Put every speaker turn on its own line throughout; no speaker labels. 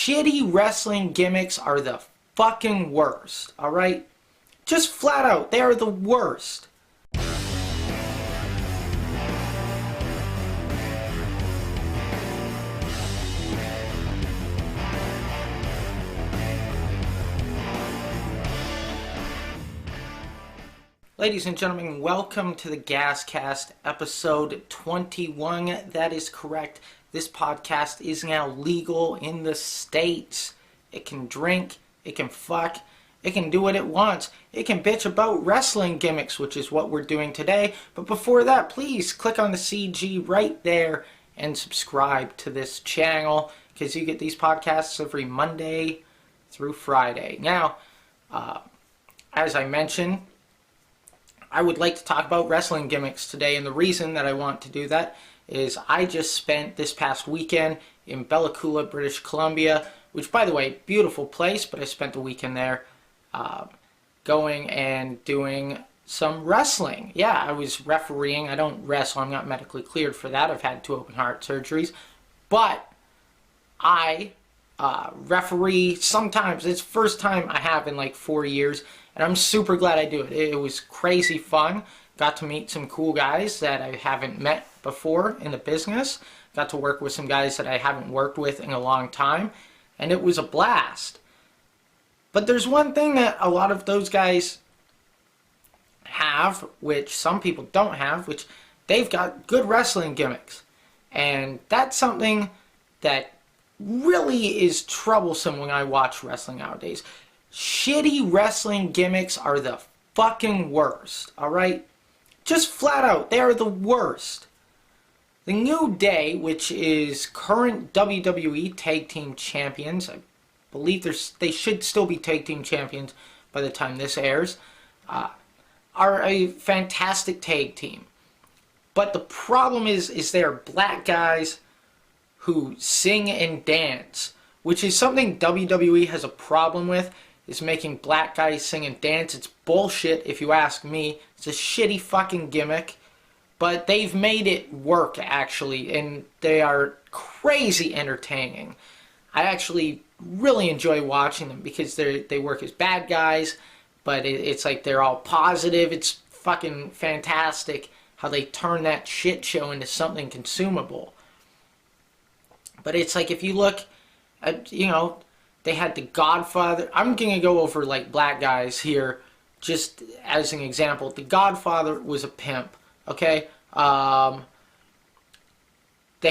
shitty wrestling gimmicks are the fucking worst, alright? Just flat out, they are the worst. Ladies and gentlemen, welcome to the Gaskast, episode 21. That is correct. This podcast is now legal in the States. It can drink, it can fuck, it can do what it wants. It can bitch about wrestling gimmicks, which is what we're doing today. But before that, please click on the CG right there and subscribe to this channel, because you get these podcasts every Monday through Friday. Now, as I mentioned, I would like to talk about wrestling gimmicks today, and the reason that I want to do that is I just spent this past weekend in Bella Coola, British Columbia, which, by the way, beautiful place, but I spent the weekend there going and doing some wrestling. Yeah, I was refereeing. I don't wrestle. I'm not medically cleared for that. I've had 2 open heart surgeries. But I referee sometimes. It's the first time I have in like 4 years, and I'm super glad I do it. It was crazy fun. Got to meet some cool guys that I haven't met before in the business. Got to work with some guys that I haven't worked with in a long time, and it was a blast. But there's one thing that a lot of those guys have, which some people don't have, which they've got good wrestling gimmicks. And that's something that really is troublesome when I watch wrestling nowadays. Shitty wrestling gimmicks are the fucking worst, alright? Just flat out, they are the worst. The New Day, which is current WWE Tag Team Champions, I believe they should still be Tag Team Champions by the time this airs, are a fantastic tag team. But the problem is they are black guys who sing and dance, which is something WWE has a problem with, is making black guys sing and dance. It's bullshit if you ask me. It's a shitty fucking gimmick, but they've made it work actually, and they are crazy entertaining. I actually really enjoy watching them because they work as bad guys, but it's like they're all positive. It's fucking fantastic how they turn that shit show into something consumable. But it's like if you look at, they had the Godfather. I'm going to go over like black guys here just as an example. The Godfather was a pimp, okay? They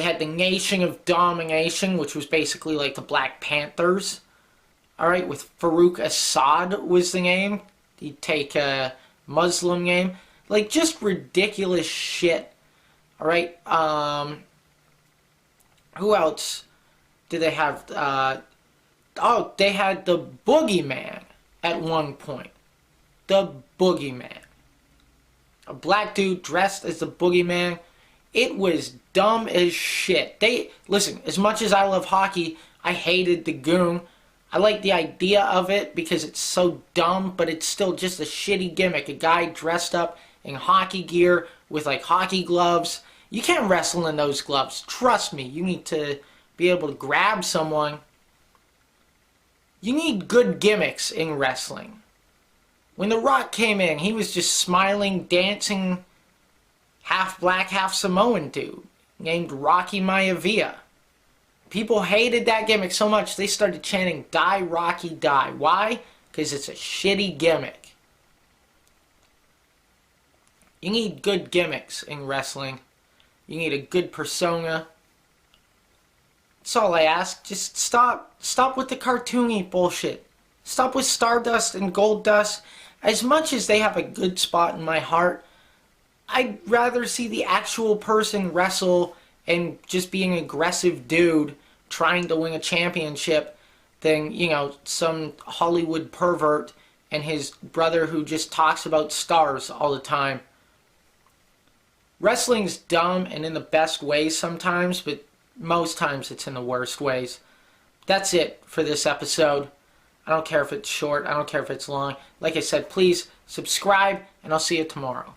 had the Nation of Domination, which was basically like the Black Panthers. Alright, with Farouk Assad was the name. He'd take a Muslim name. Like, just ridiculous shit. Alright, who else did they have? They had the Boogeyman at one point. The Boogeyman. A black dude dressed as the Boogeyman. It was dumb as shit. Listen, as much as I love hockey, I hated the Goon. I like the idea of it because it's so dumb, but it's still just a shitty gimmick. A guy dressed up in hockey gear with like hockey gloves. You can't wrestle in those gloves. Trust me, you need to be able to grab someone. You need good gimmicks in wrestling. When The Rock came in, he was just smiling, dancing, half black, half Samoan dude named Rocky Maivia. People hated that gimmick so much they started chanting, "Die Rocky, die." Why? Because it's a shitty gimmick. You need good gimmicks in wrestling. You need a good persona. That's all I ask. Just stop with the cartoony bullshit. Stop with Stardust and Goldust. As much as they have a good spot in my heart, I'd rather see the actual person wrestle and just be an aggressive dude trying to win a championship than, some Hollywood pervert and his brother who just talks about stars all the time. Wrestling's dumb and in the best ways sometimes, but most times it's in the worst ways. That's it for this episode. I don't care if it's short. I don't care if it's long. Like I said, please subscribe, and I'll see you tomorrow.